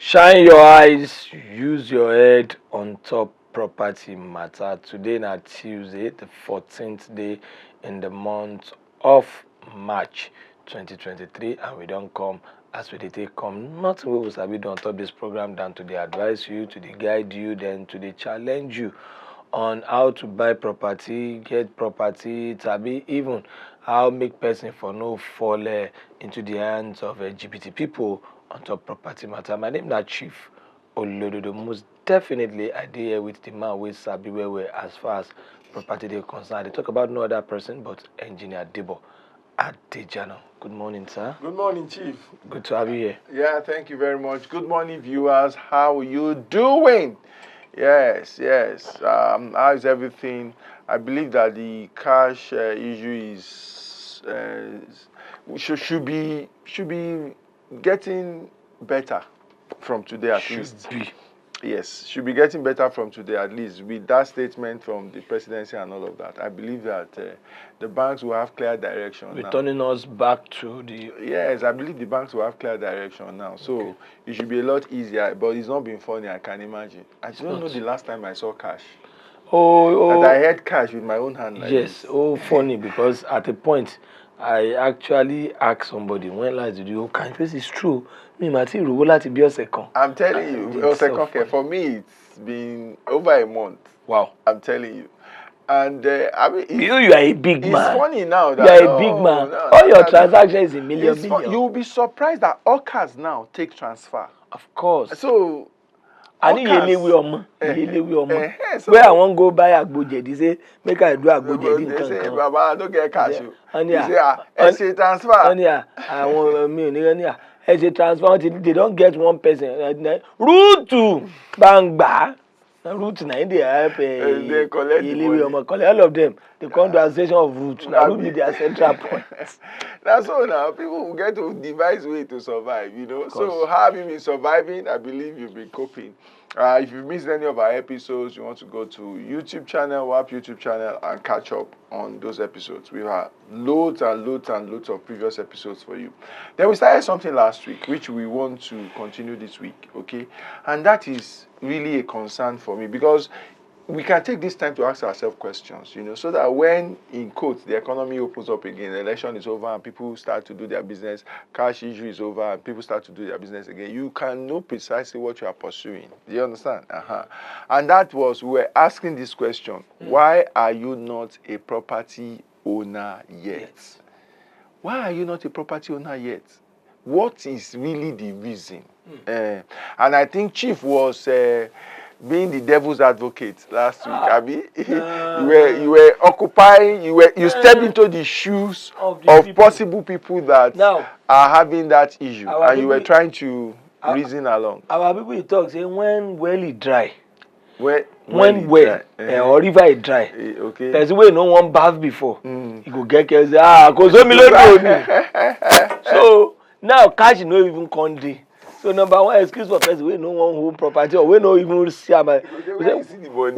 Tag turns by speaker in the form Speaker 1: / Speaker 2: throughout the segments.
Speaker 1: Shine your eyes, use your head on top property matter. Today na Tuesday, the 14th day in the month of March 2023, and we don't come as we take come. Nothing we will sabi on top this program than to dey advise you, to dey guide you, then to dey challenge you on how to buy property, get property, tabi even how make person for no fall into the hands of LGBT people on top property matter. My name is Chief Olododo. Most definitely, I dey here with the man wey sabi well as far as property dey concerned. They talk about no other person but engineer Debo Adejana. Good morning, sir.
Speaker 2: Good morning, Chief.
Speaker 1: Good to have you here.
Speaker 2: Yeah, thank you very much. Good morning, viewers. How are you doing? Yes. How is everything? I believe that the cash issue is should be getting better from today at least. Yes, should be getting better from today at least. With that statement from the presidency and all of that, I believe that the banks will have clear direction.
Speaker 1: Returning us back to the...
Speaker 2: Yes, I believe the banks will have clear direction now. So it should be a lot easier, but it's not been funny, I can imagine. I don't know the last time I saw cash. And I had cash with my own hand. Like
Speaker 1: yes,
Speaker 2: this.
Speaker 1: Funny, because at a point, I actually asked somebody, when last did you cash? This is true. Me, Mati, to be a second.
Speaker 2: I'm telling you, for me, it's been over a month.
Speaker 1: Wow.
Speaker 2: I'm telling you. And I mean,
Speaker 1: you are a big man.
Speaker 2: It's funny now that
Speaker 1: you are a big man. All your transactions is a million.
Speaker 2: You'll be surprised that all cars now take transfer.
Speaker 1: Of course.
Speaker 2: So,
Speaker 1: I need Yelewe Omo. Where I want go buy Agboje, they say, make I do Agboje.
Speaker 2: They say, Baba, I don't get cash.
Speaker 1: You
Speaker 2: say, I transfer.
Speaker 1: I want me, as a transfer, they don't get one person. Route to Bangba. Route na they help
Speaker 2: they collect
Speaker 1: all of them. They come to association of route. Now route be their central point.
Speaker 2: That's all now. People will get to devise way to survive, you know. So how have you been surviving? I believe you've been coping. If you missed any of our episodes, you want to go to YouTube channel, WAP YouTube channel, and catch up on those episodes. We have loads of previous episodes for you. Then we started something last week, which we want to continue this week, okay? And that is really a concern for me because we can take this time to ask ourselves questions, you know, so that when, in quotes, the economy opens up again, the election is over and people start to do their business, cash issue is over and people start to do their business again, you can know precisely what you are pursuing. Do you understand? And that was, we were asking this question, why are you not a property owner yet? Why are you not a property owner yet? What is really the reason? And I think Chief was... being the devil's advocate last week, Abi, you were occupying, you stepped into the shoes of possible people that are having that issue, and you were trying to reason along.
Speaker 1: Our people talk say when well it dry,
Speaker 2: when
Speaker 1: or river it dry.
Speaker 2: Okay.
Speaker 1: There's a way no one bath before. You go get cause so now cash no even country. So number one excuse for person we no one home property or we no even see why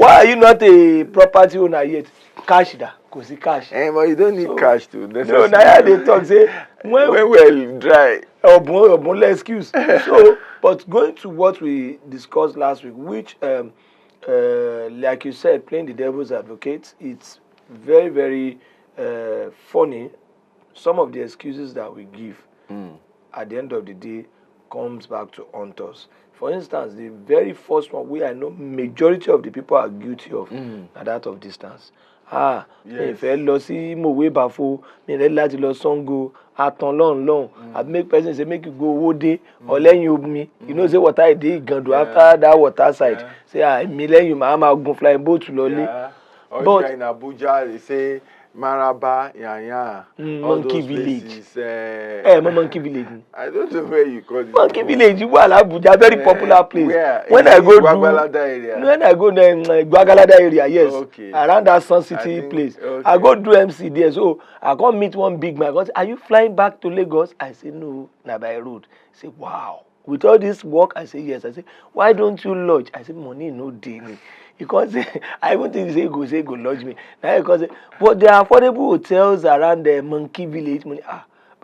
Speaker 1: are you not a property owner yet? Cash da, cause cash.
Speaker 2: But you don't need cash to.
Speaker 1: No, now they talk say
Speaker 2: when well dry.
Speaker 1: Or excuse. So, but going to what we discussed last week, which like you said, playing the devil's advocate, it's very, very funny. Some of the excuses that we give at the end of the day comes back to haunt us. For instance, the very first one we I know majority of the people are guilty of are that of distance. If I lọ sí Mòwe Bafo, me láti lọ Sango, atan long. I make person say make you go Owode or lẹ́yìn Omi. You know say water dey Igando after that water side. Say me lẹ́yìn ma gun flying boat to Lole.
Speaker 2: But in Abuja they say Maraba, Yanya,
Speaker 1: Monkey Village. Monkey Village.
Speaker 2: I don't know where you call it.
Speaker 1: Monkey Village, Abuja, very popular place.
Speaker 2: Where?
Speaker 1: When I go
Speaker 2: area.
Speaker 1: When I go there, Gwagalada area, yes. Okay. Around that Sun City place. Okay. I go do MC there. So I go meet one big man. I go say, are you flying back to Lagos? I say, no, na by road. He say, wow. With all this work, I say, yes. I say, why don't you lodge? I say, money no daily. Because I even think say go lodge me. Now because but there are affordable hotels around the Monkey Village.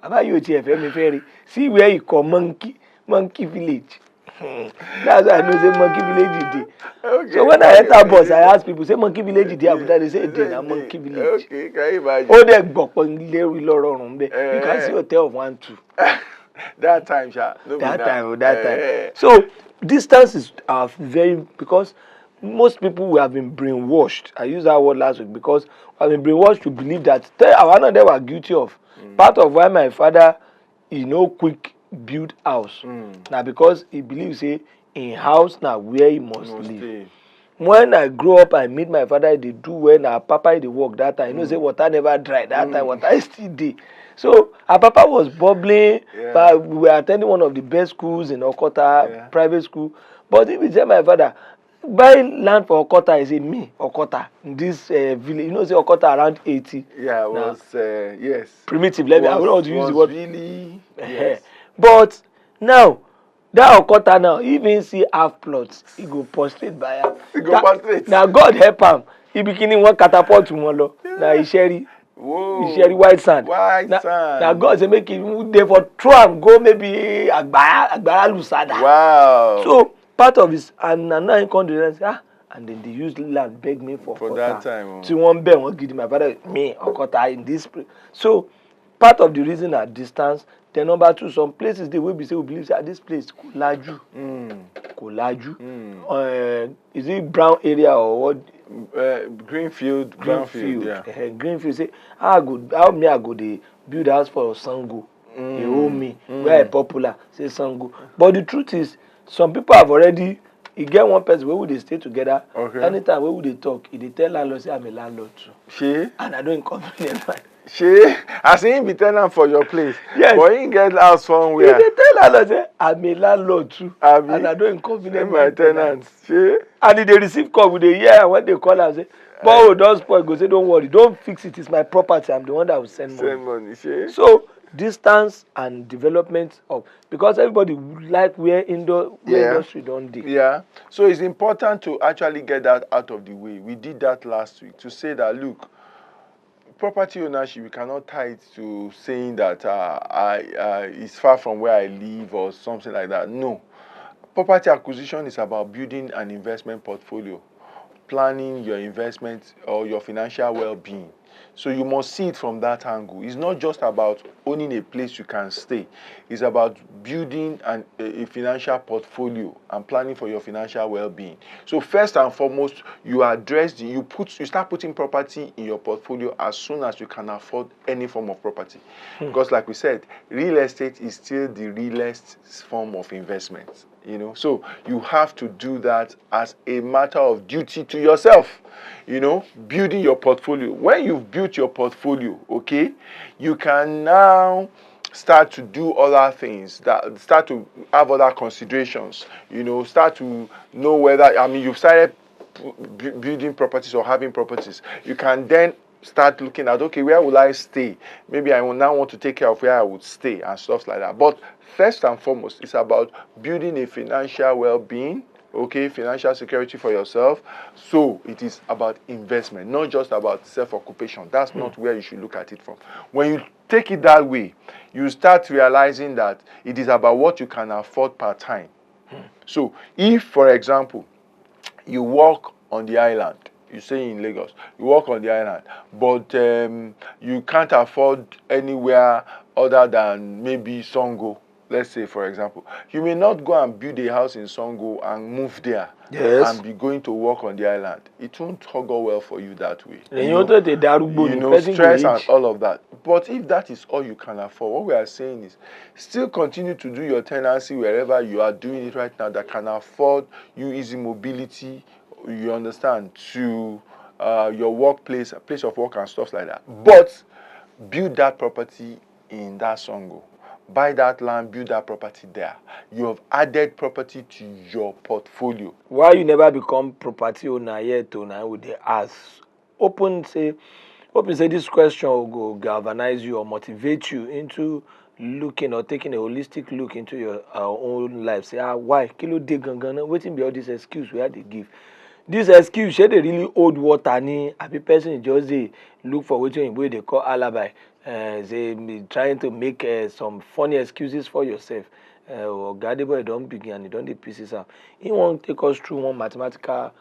Speaker 1: Baba you TFM ferry. See where you call Monkey Village. That's why I know say Monkey Village dey.
Speaker 2: Okay,
Speaker 1: So when I enter bus, I ask people, say Monkey Village dey Abuja, they say dey na Monkey Village.
Speaker 2: Okay, can you imagine?
Speaker 1: Oh, they gbọ̀pọ̀ ilé lọ́rọ̀rùn bẹ́ẹ̀. You can see hotel of 1, 2.
Speaker 2: That time, sha.
Speaker 1: That time. So distances are very, because most people we have been brainwashed. I used that word last week because we have been brainwashed to believe that one of them were guilty of. Part of why my father quick build house. Now because he believes say in house now where he must live. When I grow up, I meet my father, they do when our papa dey work that time. You know, say water never dry. That time water is still there. So our papa was bubbling, but we were attending one of the best schools in Okota, private school. But if you tell my father, buy land for Okota, he say me, Okota, in this village. You know, say Okota around 80.
Speaker 2: Yeah, it was, yes.
Speaker 1: Primitive, let me, I don't want to use the word.
Speaker 2: Really, yes.
Speaker 1: But now, that Okota now, even see half plots, he go prostrate by am.
Speaker 2: He go prostrate.
Speaker 1: Now God help am. He beginning one catapult to one lo. Now he sherry.
Speaker 2: Whoa.
Speaker 1: He sherry white sand.
Speaker 2: Sand.
Speaker 1: Now God say make him dey for throw am go maybe Agbara Lusada.
Speaker 2: Wow.
Speaker 1: So part of his and now he come to say and then they use land beg me for
Speaker 2: that time.
Speaker 1: To one beg one give my father me Okota in this place. So part of the reason are distance. Then number 2, some places they will be say we believe that this place Kolaju. Is it brown area or what?
Speaker 2: Greenfield. Yeah.
Speaker 1: Greenfield say how me I go dey build house for Sango. They owe me. Where I popular say Sango. But the truth is some people have already. You get one person where would they stay together. Okay. Anytime where would they talk, if they tell landlord say I'm a landlord too.
Speaker 2: She?
Speaker 1: And I don't inconvenience man.
Speaker 2: She? I say him be tenant for your place.
Speaker 1: Yes.
Speaker 2: But he get house somewhere.
Speaker 1: If they tell landlord say I'm a landlord too. And I don't inconvenience
Speaker 2: my tenants. She?
Speaker 1: And if they receive call with the year when they call and say, "Boy, don't spoil." Go say, "Don't worry, don't fix it. It's my property. I'm the one that will send money."
Speaker 2: She?
Speaker 1: So distance and development of, because everybody like where industry don't do.
Speaker 2: Yeah. So it's important to actually get that out of the way. We did that last week to say that look, property ownership, we cannot tie it to saying that it's far from where I live or something like that. No. Property acquisition is about building an investment portfolio, planning your investment or your financial well-being. So you must see it from that angle. It's not just about owning a place you can stay. It's about building a financial portfolio and planning for your financial well-being. So first and foremost, you start putting property in your portfolio as soon as you can afford any form of property. Because like we said, real estate is still the realest form of investment. So you have to do that as a matter of duty to yourself. Building your portfolio. When you've built your portfolio, okay, you can now start to do other things, that start to have other considerations, start to know whether, you've started building properties or having properties. You can then start looking at, okay, where will I stay? Maybe I will now want to take care of where I would stay and stuff like that. But first and foremost, it's about building a financial well-being, okay, financial security for yourself. So it is about investment, not just about self-occupation. That's not where you should look at it from. When you take it that way, you start realizing that it is about what you can afford per time. So if, for example, you work on the island, you stay in Lagos, you work on the island, but you can't afford anywhere other than maybe Songo. Let's say, for example, you may not go and build a house in Songo and move there and be going to work on the island. It won't go well for you that way. Stress and all of that. But if that is all you can afford, what we are saying is still continue to do your tenancy wherever you are doing it right now that can afford you easy mobility, you understand, to your workplace, place of work and stuff like that. But build that property in that Songo. Buy that land, build that property there. You have added property to your portfolio.
Speaker 1: Why you never become property owner yet, with the ask? Open say this question will go galvanize you or motivate you into looking or taking a holistic look into your own life. Say, why? Kilo de gangana, waiting be all this excuse where they give. This excuse, they really hold water ni. A person just look for what they call alibi. They trying to make some funny excuses for yourself. Debo don't begin and he don't the pieces out. He won't take us through one mathematical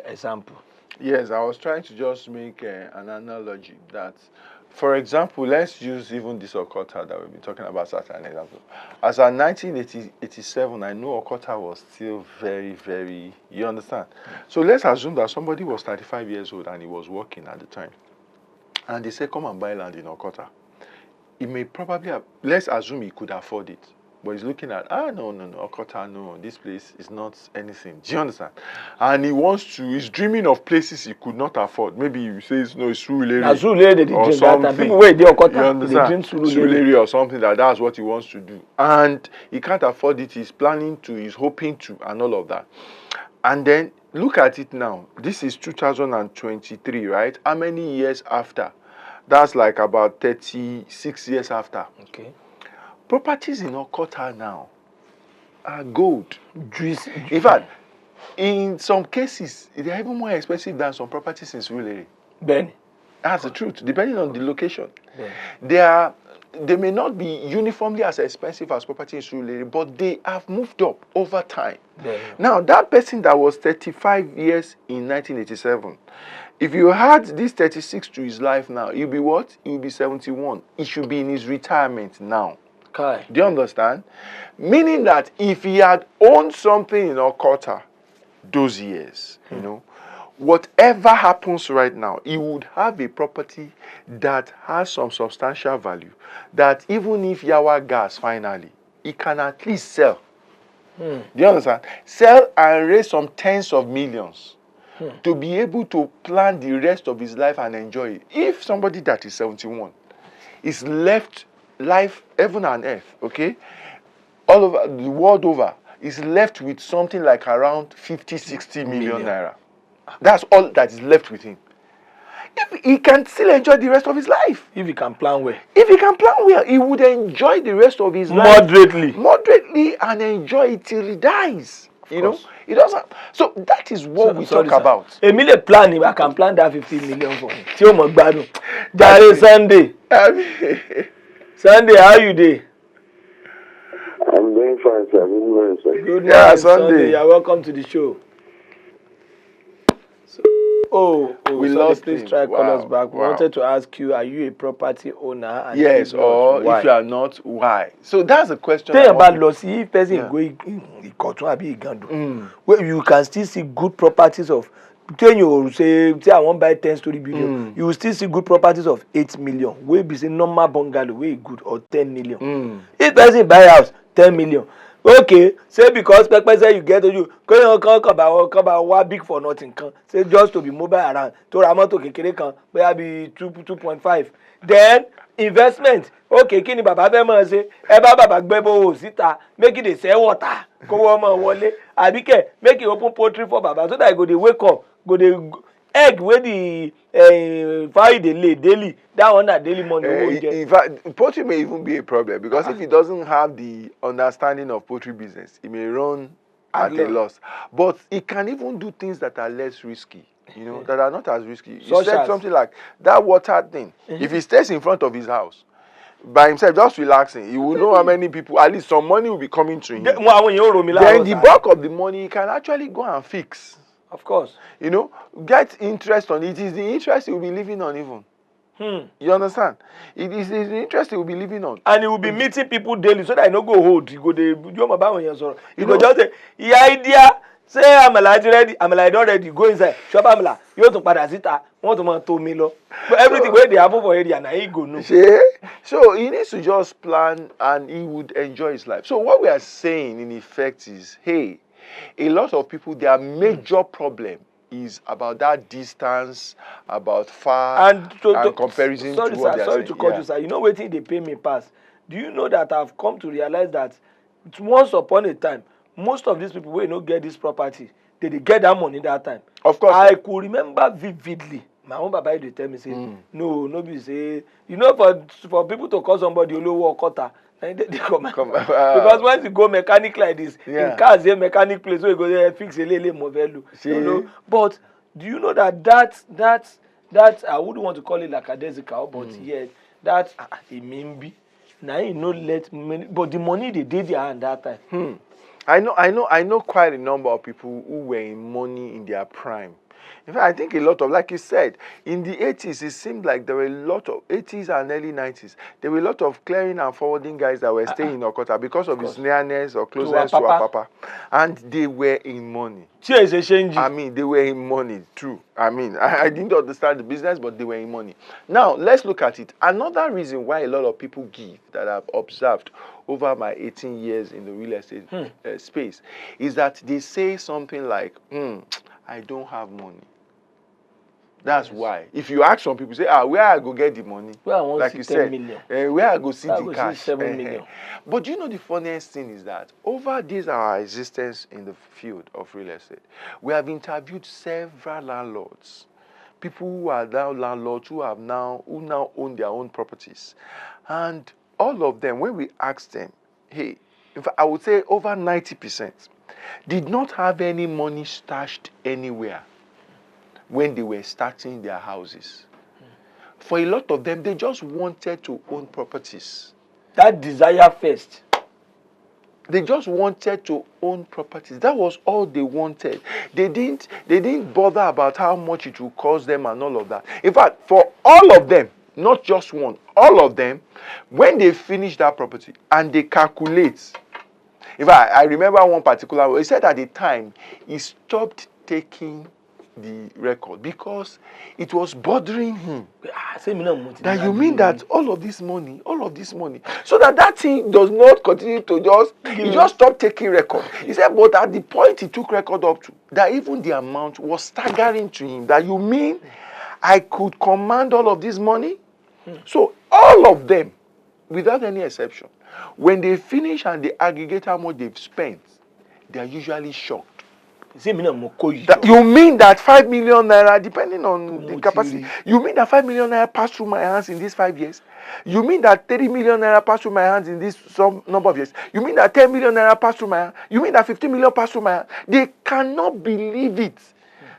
Speaker 1: example.
Speaker 2: Yes, I was trying to just make an analogy that, for example, let's use even this Okota that we've been talking about as an example. As of 1987, I know Okota was still very, very, you understand? So let's assume that somebody was 35 years old and he was working at the time. And they say, come and buy land in Okota. He may probably have, let's assume he could afford it. But he's looking at, no, Okota, no, this place is not anything. Do you understand? And he's dreaming of places he could not afford. Maybe he says, no, it's Surulere or something.
Speaker 1: People wait, they Okota,
Speaker 2: you understand? Surulere or something that's what he wants to do. And he can't afford it. He's planning to, he's hoping to, and all of that. And then, look at it now. This is 2023, right? How many years after? That's like about 36 years after.
Speaker 1: Okay.
Speaker 2: Properties in Okota now are gold.
Speaker 1: In
Speaker 2: fact, in some cases, they're even more expensive than some properties in Surulere.
Speaker 1: Ben.
Speaker 2: That's the truth, depending on the location.
Speaker 1: Ben.
Speaker 2: They may not be uniformly as expensive as property in Surulere, but they have moved up over time.
Speaker 1: Ben.
Speaker 2: Now, that person that was 35 years in 1987, if you add this 36 to his life now, he'll be what? He'll be 71. He should be in his retirement now.
Speaker 1: Okay.
Speaker 2: Do you understand? Meaning that if he had owned something in Okota those years, you know, whatever happens right now, he would have a property that has some substantial value, that even if Yawa gas finally, he can at least sell. Do you understand? Sell and raise some tens of millions to be able to plan the rest of his life and enjoy it. If somebody that is 71 is left life, heaven and earth, okay, all over the world over, is left with something like around 50-60 million naira. That's all that is left with him. If he can still enjoy the rest of his life.
Speaker 1: If he can plan well.
Speaker 2: If he can plan well, he would enjoy the rest of his life. Moderately and enjoy it till he dies. You know? He doesn't. So that is what we talk about.
Speaker 1: A million plan, I can plan that 50 million for him. Jare Sunday. Sunday, how you doing?
Speaker 3: I'm doing fine, sir.
Speaker 1: Good morning, Sunday. You're welcome to the show.
Speaker 2: We lost.
Speaker 1: Please try call us back. We wanted to ask you: are you a property owner? And
Speaker 2: yes,
Speaker 1: if not,
Speaker 2: or
Speaker 1: why?
Speaker 2: If you are not, why? So that's the question.
Speaker 1: Tell about loss. If person going where you can still see good properties of. When you say I won't buy 10-story building, you will still see good properties of 8 million. Where be say normal bungalow, way good or 10 million. If person buy house 10 million. Okay, say because Pepe say you get to you come about what big for nothing can say just to be mobile around to Ramoto kekere kan be 2.5. Then investment. Okay, kini baba fe mo say e ba baba gbe bo sita make it dey sell water ko wo mo wole abike make it open poultry for baba so that I go dey wake up go dey egg wey the fowl dey lay daily, that one na daily money.
Speaker 2: In fact, poultry may even be a problem because if he doesn't have the understanding of poultry business, he may run at a loss. But he can even do things that are less risky, you know, that are not as risky. You said something like that water thing. If he stays in front of his house by himself, just relaxing, he will know how many people, at least some money will be coming to him. Then the bulk of the money he can actually go and fix.
Speaker 1: Of course.
Speaker 2: You know, get interest on it. It is the interest he will be living on even. You understand? It is the interest he will be living on.
Speaker 1: And he will be meeting people daily so that I no go hold. He go dey do my bad when you sorrow. He go just say, "Yeah, idea. Say Amala ready. Amala don't ready. Go inside. Shop Amala. You want to padasita. Want to man to me lo. But everything where they happen for area now he go no."
Speaker 2: So he needs to just plan and he would enjoy his life. So what we are saying in effect is, hey, a lot of people, their major problem is about that distance, about far, and comparison to what they are saying.
Speaker 1: Sorry to cut you, sir. You know what thing they pay me pass? Do you know that I've come to realize that once upon a time, most of these people will not get this property. They get that money that time.
Speaker 2: Of course.
Speaker 1: I could remember vividly. My own baba they tell me say, no be say, you know, for people to call somebody Olowo Okota. They come. Because once you go mechanic like this, in cars, a mechanic place where you go there fix a lele movelu. You know? But do you know that I wouldn't want to call it like a desical, but yet that imimbi Now you know let many, but the money they did their hand that time.
Speaker 2: I know quite a number of people who were in money in their prime. In fact, I think a lot of, like you said, in the 80s, it seemed like there were a lot of 80s and early 90s. There were a lot of clearing and forwarding guys that were staying in Okota because of his nearness or closeness to our papa, and they were in money. I mean, they were in money too. I mean, I didn't understand the business, but they were in money. Now, let's look at it. Another reason why a lot of people give that I've observed over my 18 years in the real estate space is that they say something like, I don't have money. That's why. If you ask some people, say, where I go get the money?
Speaker 1: Where I want
Speaker 2: like
Speaker 1: see
Speaker 2: you
Speaker 1: 10
Speaker 2: said,
Speaker 1: million.
Speaker 2: Where I go see
Speaker 1: Where I
Speaker 2: the
Speaker 1: go
Speaker 2: cash.
Speaker 1: see 7 million.
Speaker 2: But you know the funniest thing is that over this our existence in the field of real estate, we have interviewed several landlords. People who are now landlords who now own their own properties. And all of them, when we asked them, hey, in fact, I would say over 90% did not have any money stashed anywhere when they were starting their houses. For a lot of them, they just wanted to own properties.
Speaker 1: That desire first.
Speaker 2: They just wanted to own properties. That was all they wanted. They didn't bother about how much it would cost them and all of that. In fact, for all of them, not just one, all of them, when they finish that property and they calculate. In fact, I remember one particular one. He said at the time he stopped taking the record because it was bothering him. That you mean that all of this money, so that thing does not continue to he just stopped taking record. He said, but at the point he took record up to, that even the amount was staggering to him. That you mean I could command all of this money? So all of them, without any exception, when they finish and they aggregate how much they've spent, they are usually shocked. You mean that 5 million naira, depending on the capacity, you mean that 5 million naira passed through my hands in these 5 years? You mean that 30 million naira passed through my hands in this some number of years? You mean that 10 million naira passed through my hands? You mean that 15 million passed through my hands? They cannot believe it.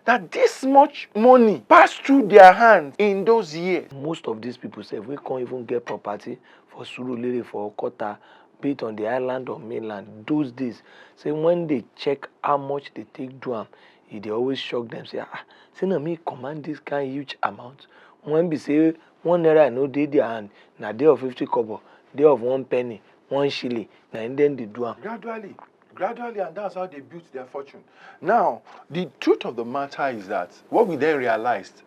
Speaker 2: That this much money passed through their hands in those years.
Speaker 1: Most of these people say we can't even get property for Surulere, for Okota, be it on the island or mainland. Those days, say when they check how much they take to them, they always shock them. Say, say no, me command this kind of huge amount. When we say 1 naira, no day their hand, na day of 50 kobo, day of 1 penny, 1 shilling, and then they do them.
Speaker 2: Gradually, and that's how they built their fortune. Now, the truth of the matter is that what we then realized,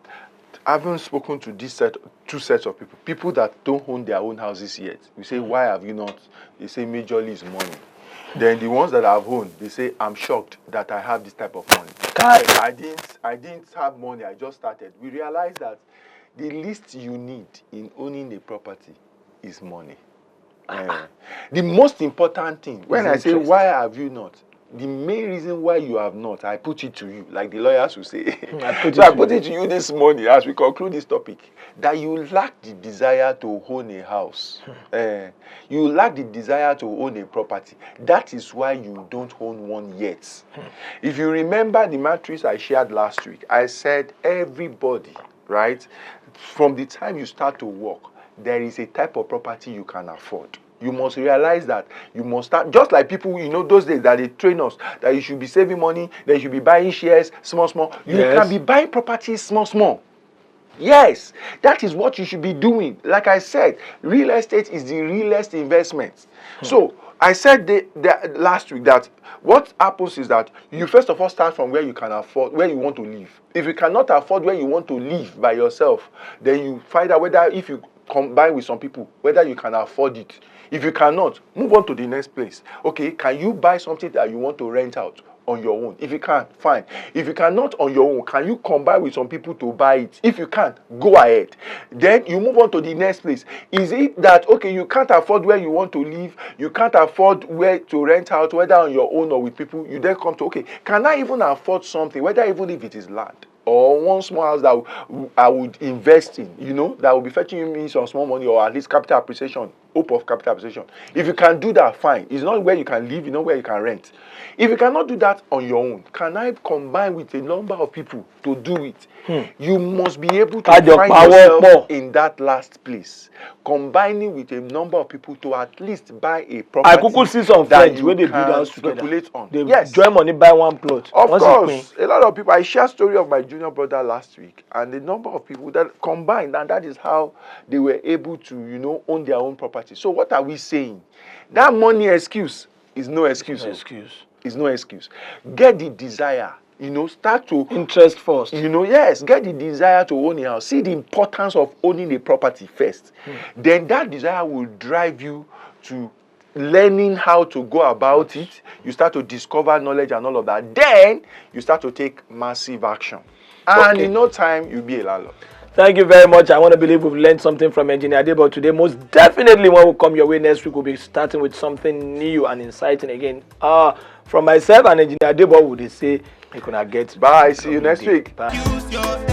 Speaker 2: having spoken to two sets of people that don't own their own houses yet, we say, why have you not? They say, majorly is money. Then the ones that have owned, they say, I'm shocked that I have this type of money. I didn't have money, I just started. We realized that the least you need in owning a property is money. The most important thing, when I say, why have you not? The main reason why you have not, I put it to you, like the lawyers will say. I put it to you this morning as we conclude this topic, that you lack the desire to own a house. You lack the desire to own a property. That is why you don't own one yet. If you remember the matrix I shared last week, I said everybody, right, from the time you start to work, there is a type of property you can afford. You must realize that you must start, just like people, those days that they train us, that you should be saving money, that you should be buying shares, small. You can be buying properties, small. Yes, that is what you should be doing. Like I said, real estate is the realest investment. So, I said last week that what happens is that you first of all start from where you can afford, where you want to live. If you cannot afford where you want to live by yourself, then you find out whether, if you combine with some people, whether you can afford it. If you cannot, move on to the next place. Okay, can you buy something that you want to rent out on your own? If you can, fine. If you cannot on your own, can you combine with some people to buy it? If you can't, go ahead. Then you move on to the next place. Is it that, okay, you can't afford where you want to live, you can't afford where to rent out, whether on your own or with people, you then come to, okay, can I even afford something, whether even if it is land? Or one small house that I would invest in, that will be fetching me some small money or at least capital appreciation hope of capital appreciation. If you can do that, fine. It's not where you can live, it's not where you can rent. If you cannot do that on your own, can I combine with a number of people to do it? You must be able to find yourself in that last place, combining with a number of people to at least buy a property.
Speaker 1: I could see some friends where they build house
Speaker 2: speculate on.
Speaker 1: They join money buy one plot.
Speaker 2: Of course, a lot of people. I shared a story of my junior brother last week, and the number of people that combined, and that is how they were able to, own their own property. So what are we saying? That money excuse is no excuse. It's no excuse. Get the desire. Start to
Speaker 1: interest first.
Speaker 2: Yes, get the desire to own a house. See the importance of owning a property first. Then that desire will drive you to learning how to go about it. You start to discover knowledge and all of that. Then you start to take massive action. And in no time, you'll be a landlord.
Speaker 1: Thank you very much. I want to believe we've learned something from Engineer Debo today. Most definitely when we come your way next week, we'll be starting with something new and exciting again. From myself and Engineer Debo, would they say, you can get.
Speaker 2: Bye. See you next week.
Speaker 1: Bye.